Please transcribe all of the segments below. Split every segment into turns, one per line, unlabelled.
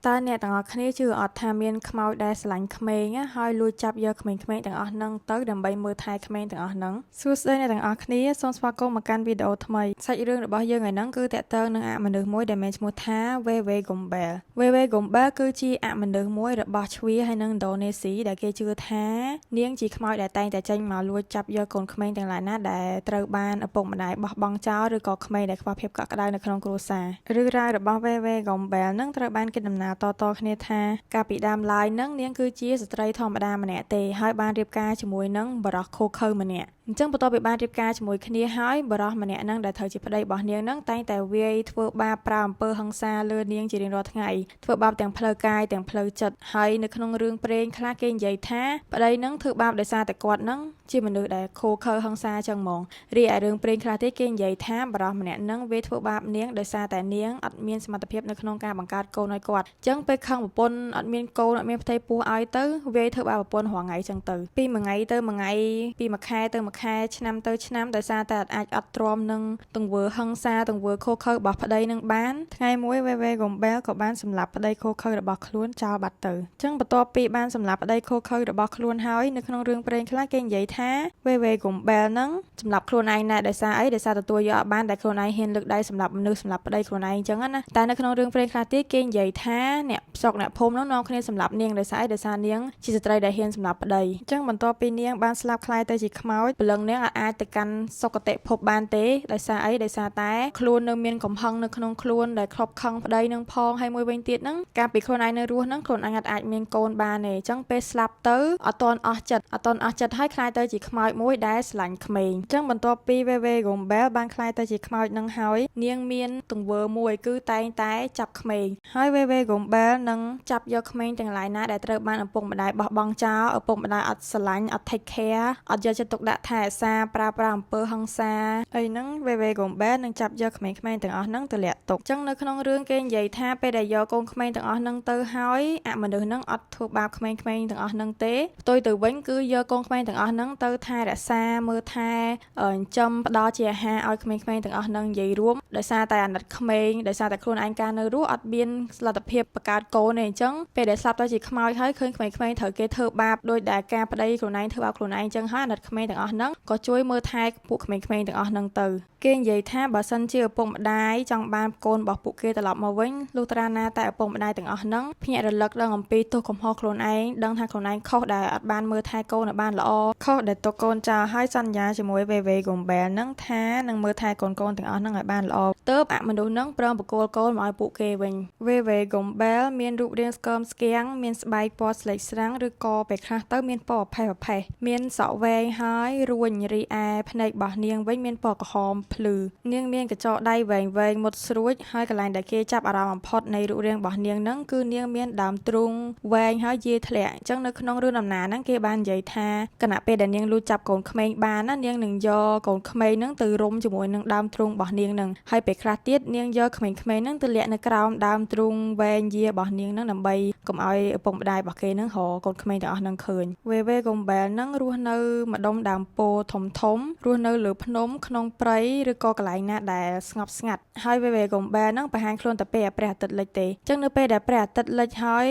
តើអ្នកទាំងអស់គ្នាជឿអត់ថាមានខ្មោចដែលស្រឡាញ់ក្មេងហើយលួចចាប់យកក្មេងៗទាំងអស់ហ្នឹងទៅដើម្បីមើលថែក្មេងទាំងអស់ហ្នឹងសួស្តីអ្នកទាំងអស់គ្នាសូមស្វាគមន៍មកកាន់វីដេអូថ្មីសាច់រឿងរបស់យើងថ្ងៃហ្នឹងគឺតាក់ទងនឹងអមនុស្សមួយដែលមានឈ្មោះថា VV Gombel VV Gombel គឺជាអមនុស្សមួយរបស់ជ្វាហើយនិងឥណ្ឌូនេស៊ីដែលគេជឿថានាងជាខ្មោចដែលតែងតែចេញមកលួចចាប់យកកូនក្មេងទាំងឡាយណាដែលត្រូវបានឪពុកម្ដាយបោះបង់ចោលឬក៏ក្មេងដែលខ្វះភាពកក់ក្ដៅនៅក្នុងគ្រួសាររឿងរ៉ាវរបស់ VV Gombel ហ្នឹងត្រូវបានគេដំណាលតគ្នាថាកាលពីដើមឡើយនឹងនាងគឺជាស្ត្រីធម្មតាម្នាក់ទេហើយបានរៀបការជាមួយនឹងបរិសខូខើម្នាក់អញ្ចឹងបន្ទាប់ពីបានរៀបការជាមួយគ្នាហើយបរិសម្នាក់ហ្នឹងដែលត្រូវជាប្តីរបស់នាងហ្នឹងតែងតែវាយធ្វើបាបប្រើអំពើហិង្សាលើនាងជារៀងរាល់ថ្ងៃធ្វើបាបទាំងផ្លូវកាយទាំងផ្លូវចិត្តហើយនៅក្នុងរឿងព្រេងខ្លះគេនិយាយថាប្តីហ្នឹងធ្វើបាបដោយសារតែគាត់ហ្នឹងជាមនុស្សដែលខូខើហិង្សាចឹងហ្មងរីឯរឿងព្រេងខ្លះទៀតគេនិយាយថាបរិសម្នាក់ហ្នឹងវាធ្វើបាបនាងដោយសារតែនាងអត់មានសមត្ថភាពនៅក្នុងការបង្កើតកូនឲ្យគាត់អញ្ចឹងពេលខឹងប្រពន្ធអត់មានកូនអត់មានផ្ទៃពោះឲ្យទៅវាយធ្វើបាបប្រពន្ធរាល់ថ្ងៃចឹងទៅពីមួយថ្ងៃទៅមួយថ្ងៃពីមួយខែទៅមួយខែឆ្នាំទៅឆ្នាំដោយសារតែអាចអត់ទ្រាំនឹងទង្វើហិង្សាទង្វើខូខើរបស់ប្តីនឹងបានថ្ងៃមួយ VV Gombel ក៏បានសម្លាប់ប្តីខូខើរបស់ខ្លួនចោលបាត់ទៅអញ្ចឹងបន្ទាប់ពីបានសម្លាប់ប្តីខូខើរបស់ខ្លួនហើយនៅក្នុងរឿងព្រេងខ្លះគេនិយាយថា VV Gombel ហ្នឹងសម្លាប់ខ្លួនឯងណាដោយសារអីដោយសារទទួលយកអត់បានតែខ្លួនឯងហ៊ានលើកដៃសម្លាប់មនុស្សសម្លាប់ប្តីខ្លួនឯងអញ្ចឹងណាតែនៅក្នុងរឿងព្រេងខ្លះទៀតគេនិយាយថាអ្នកស្រុកអ្នកភូមិនោះនាំគ្នាសម្លាប់នាងដោយសារអីដោយសារនាងជាស្ត្រីដែលហ៊ានសម្លាប់ប្តីអញ្ចឹងបន្ទាប់ពីនាងបានស្លាប់คล้ายទៅជាខ្មោចព្រលឹងនាងអាចទៅកាន់សុគតិភពបានទេដោយសារអីដោយសារតែខ្លួននៅមានកំហឹងនៅក្នុងខ្លួនដែលខប់ខឹងប្តីនឹងផងហើយមួយវិញទៀតហ្នឹងកាលពីខ្លួនឯងនៅរស់ហ្នឹងខ្លួនឯងអាចមានកូនបានទេអញ្ចឹងពេលស្លាប់ទៅអត់តន់អស់ចិត្តហើយคล้ายទៅជាខ្មោចមួយដែលស្រឡាញ់ក្មេងអញ្ចឹងបន្ទាប់ពី VV Gombel បានคล้ายទៅជាខ្មោចនឹងហើយនាងមានទង្វើមួយគឺតែងតែចាប់ក្មេងហើយ VV Gombel នឹងចាប់យកក្មេងទាំងឡាយណាដែលត្រូវបានឪពុកម្ដាយបោះបង់ចោលឪពុកម្ដាយអត់ស្រឡាញ់អត់ take care អត់យកចិត្តទុកដាក់ថែរក្សាប្រើប្រាស់អំពើហិង្សាអីហ្នឹង VV Gombel នឹងចាប់យកក្មេងៗទាំងអស់ហ្នឹងទៅលាក់ទុកអញ្ចឹងនៅក្នុងរឿងគេនិយាយថាពេលដែលយកកូនក្មេងទាំងអស់ហ្នឹងទៅហើយអមនុស្សហ្នឹងអត់ធ្វើបាបក្មេងៗទាំងអស់ហ្នឹងទេផ្ទុយទៅវិញគឺយកកូនក្មេងទាំងអស់ហ្នឹងទៅថែរក្សាមើលថែចិញ្ចឹមផ្ដល់ជាអាហារឲ្យក្មេងៗទាំងអស់ហ្នឹងនិយាយរួមដោយសារតែអាណិតក្មេងដោយសារតែខ្លួនឯងការនៅរស់អត់មានលទ្ធភាពបង្កើតកូនទេអញ្ចឹងពេលដែលស្លាប់ទៅជាខ្មោចហើយឃើញក្មេងៗត្រូវគេធ្វើបាបដោយដែលការប្តីខ្លួនឯងធ្វើបាបខ្លួនឯងអញ្ចឹងហើយអាណិតក្មេងទាំងអស់ហ្នឹងក៏ជួយមើលថែពួកក្មេងៗទាំងអស់ហ្នឹងទៅគេនិយាយថាបើសិនជាឪពុកម្ដាយចង់បានកូនរបស់ពួកគេត្រឡប់មកវិញលុះត្រាណាតែឪពុកម្ដាយទាំងអស់ហ្នឹងភ្ញាក់រលឹកដឹងអំពីទោសកំហុសខ្លួនឯងដឹងថាខ្លួនឯងខុសដែលអត់បានមើលថែកូនឲ្យបានល្អខុសដែលទុកកូនចោលហើយសន្យាជាមួយ VV Gombel ហ្នឹងថានឹងមើលថែកូនទាំងអស់ហ្នឹងឲ្យបានល្អទើបអមនុស្សហ្នឹងព្រមបកគោលកូនមកឲ្យពួកគេវិញ VV Gombel មានរូបរាងស្គមស្គាំងមានស្បែកពណ៌ស្លេកស្រាំងឬក៏ពេលខ្លះទៅមានពណ៌ប្រផេះមានសក់វែងហើយរួញរីឯភ្នែករបស់នាងវិញមានពណ៌ក្រហមភ្លឺនាងមានកញ្ចក់ដៃវែងមុតស្រួចហើយកន្លែងដែលគេចាប់អារម្មណ៍បំផុតនៃរូបរាងរបស់នាងហ្នឹងគឺនាងមានដើមទ្រូងវែងហើយយាយធ្លាក់អញ្ចឹងនៅក្នុងរឿងដំណាលហ្នឹងគេបាននិយាយថាគណៈពេលដែលនាងលួចចាប់កូនក្មេងបានណានាងនឹងយកកូនក្មេងហ្នឹងទៅរុំជាមួយនឹងដើមទ្រូងរបស់នាងហ្នឹងហើយពេលខ្លះទៀតនាងយកក្មេងៗហ្នឹងទៅលាក់នៅក្រោមដើមទ្រូងវែងយារបស់នាងហ្នឹងដើម្បីកុំឲ្យឪពុកម្ដាយរបស់គេហ្នឹងរកកូនក្មេងទាំងអស់ហ្នឹងឃើញ VV Gombel ហ្នឹងរស់នៅម្ដុំដើមពោធំរស់នៅលើភ្នំក្នុងព្រៃឬក៏កន្លែងណាដែលស្ងប់ស្ងាត់ហើយ VV Gombel ហ្នឹងបង្ហាញខ្លួនតែពេលព្រះអាទិត្យលិចទេអញ្ចឹងនៅពេលដែលព្រះអាទិត្យលិចហើយ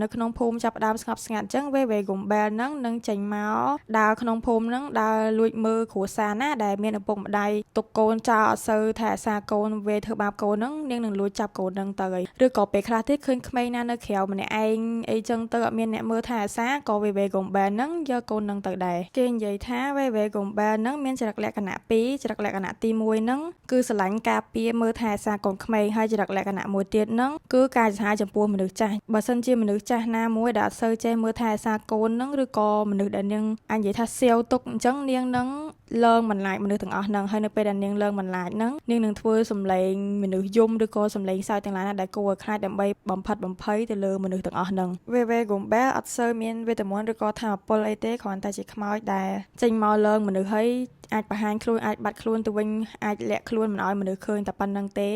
នៅក្នុងភូមិចាប់ផ្ដើមស្ងប់ស្ងាត់អញ្ចឹង VV Gombel ហ្នឹងនឹងចេញមកដើរក្នុងភូមិហ្នឹងដើរលួចមើលគ្រួសារណាដែលមានឪពុកម្ដាយទុកកូនចោលអត់សូវថែរក្សាកូនវាធ្វើបាបកូនហ្នឹងនាងនឹងលួចចាប់កូនហ្នឹងទៅឬក៏ពេលខ្លះទៀតឃើញក្មេងណានៅក្រៅម្នាក់ឯងអីចឹងទៅអត់មានអ្នកមើលថែរក្សាក៏ VV Gombel ហ្នឹងយកកូនហ្នឹងទៅដែរគេនិយាយថា VV Gombel ហ្នឹងមានចរិតលក្ខណៈពីរចរិតលក្ខណៈទី1ហ្នឹងគឺស្រឡាញ់ការពារមើលថែរក្សាកូនក្មេងហើយចរិតលក្ខណៈមួយទៀតហ្នឹងគឺការចំហាយចំពោះមនុស្សចាស់បើសិនជាមនុស្សចាស់ណាមួយដែលអត់សូវចេះមើលថែរក្សាកូនហ្នឹងឬក៏មនុស្សដែលនាងអាចនិយាយថាសៀវទុកអញ្ចឹងនាងនឹងលើងបន្លាចមនុស្សទាំងអស់ហ្នឹងហើយនៅពេលដែលនាងលើងបន្លាចហ្នឹងនាងនឹងធ្វើសម្លេងមនុស្សយំឬក៏សម្លេងសើចទាំងឡាយណាដែលគួរឲ្យខ្លាចដើម្បីបំផិតបំភ័យទៅលើមនុស្សទាំងអស់ហ្នឹង VV Gombel អត់សូវមានវេទមន្តឬក៏ថាមពលអីទេគ្រាន់តែជាខ្មោចដែលចេញមកលើងមនុស្សហើយអាចបង្ហាញខ្លួនអាចបាត់ខ្លួនទៅវិញអាចលាក់ខ្លួនមិនឲ្យមនុស្សឃើញតែប៉ុណ្្នឹងទេ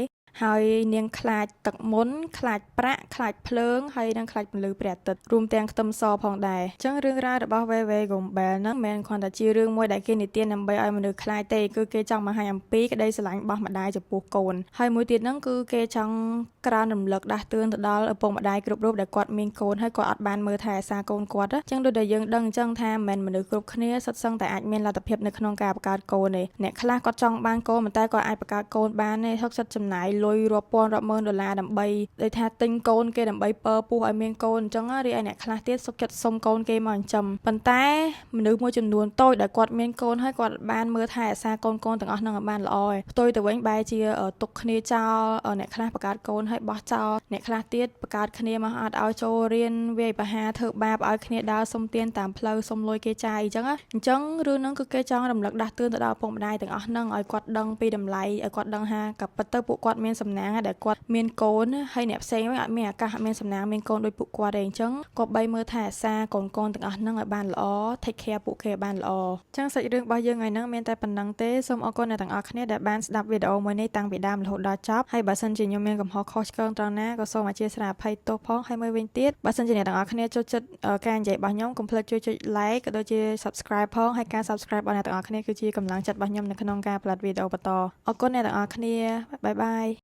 ហើយនាងខ្លាចទឹកមុនខ្លាចប្រាក់ខ្លាចភ្លើងហើយនឹងខ្លាចពន្លឺព្រះអាទិត្យរួមទាំងខ្ទឹមសផងដែរអញ្ចឹងរឿងរ៉ាវរបស់ VV Gumbel ហ្នឹងមិនមែនគ្រាន់តែជារឿងមួយដែលគេនិទានដើម្បីឲ្យមនុស្សខ្លាចទេគឺគេចង់បង្ហាញអំពីក្តីស្រឡាញ់របស់ម្ដាយចំពោះកូនហើយមួយទៀតហ្នឹងគឺគេចង់ក្រើនរំលឹកដាស់តឿនទៅដល់ឪពុកម្ដាយគ្រប់រូបដែលគាត់មានកូនហើយគាត់អត់បានមើលថែអាសាកូនគាត់អញ្ចឹងដូចដែលយើងដឹងអញ្ចឹងថាមិនមែនមនុស្សគ្រប់គ្នាសុទ្ធសឹងតែអាចមានលទ្ធភាពនៅក្នុងការបង្កើតកូនទេអ្នកខ្លះគាត់ចង់បានកូនប៉ុន្តែគាត់អាចបង្កើតកូនបានទេហុកសិតចំណាយលុយរាប់ពាន់រាប់ម៉ឺនដុល្លារដើម្បីដូចថាទិញកូនគេដើម្បីពើពោះឲ្យមានកូនអញ្ចឹងរីឯអ្នកខ្លះទៀតសុខចិត្តសុំកូនគេមកចិញ្ចឹមប៉ុន្តែមនុស្សមួយចំនួនតូចដែលគាត់មានកូនហើយគាត់បានមើលថែអាសាកូនទាំងអស់ហ្នឹងឲ្យបានល្អឯងផ្ទុយទៅវិញបែរជាទុកគ្នាចោលអ្នកខ្លះបង្កើតកូនហើយបោះចោលអ្នកខ្លះទៀតបង្កើតគ្នាមកអត់ឲ្យចូលរៀនវាយប្រហារធ្វើបាបឲ្យគ្នាដើរសុំទានតាមផ្លូវសុំលុយគេចាយអញ្ចឹងរឿងហ្នឹងគឺគេចង់រំលឹកដាស់តឿនទៅដល់ឪពុកម្ដាយទាំងអស់ហ្នឹងឲ្យគាត់ដឹងពីតម្លៃឲ្យគាត់ដឹងថាក៏ពិតទៅពួកគាត់មានសំណាងដែលគាត់មានកូនហើយអ្នកផ្សេងវិញអត់មានឱកាសអត់មានសំណាងមានកូនដូចពួកគាត់ទេអញ្ចឹងក៏បីមើលថែអាសាកូនទាំងអស់ហ្នឹងឲ្យបានល្អ take care ពួកគេឲ្យបានល្អអញ្ចឹងសាច់រឿងរបស់យើងថ្ងៃហ្នឹងមានតែប៉ុណ្្នឹងទេសូមអរគុណអ្នកទាំងអស់គ្នាដែលបានស្ដាប់វីដេអូមួយនេះតាំងពីដើមរហូតដល់ចប់ហើយបើសិនជាខ្ញុំមានកំហុសខុសឆ្គងត្រង់ណាក៏សូមអធិស្ឋានអភ័យទោសផងហើយមួយវិញទៀតបើសិនជាអ្នកទាំងអស់គ្នាចូលចិត្តការនិយាយរបស់ខ្ញុំកុំភ្លេចជួយចុច like ក៏ដូចជា subscribe ផងហើយការ subscribe របស់អ្នកទាំងអស់គ្នាគឺជាកម្លាំងចិត្តរបស់ខ្ញុំនៅក្នុងការផលិតវីដេអូបន្តអរគុណអ្នកទាំងអស់គ្នាបាយបាយ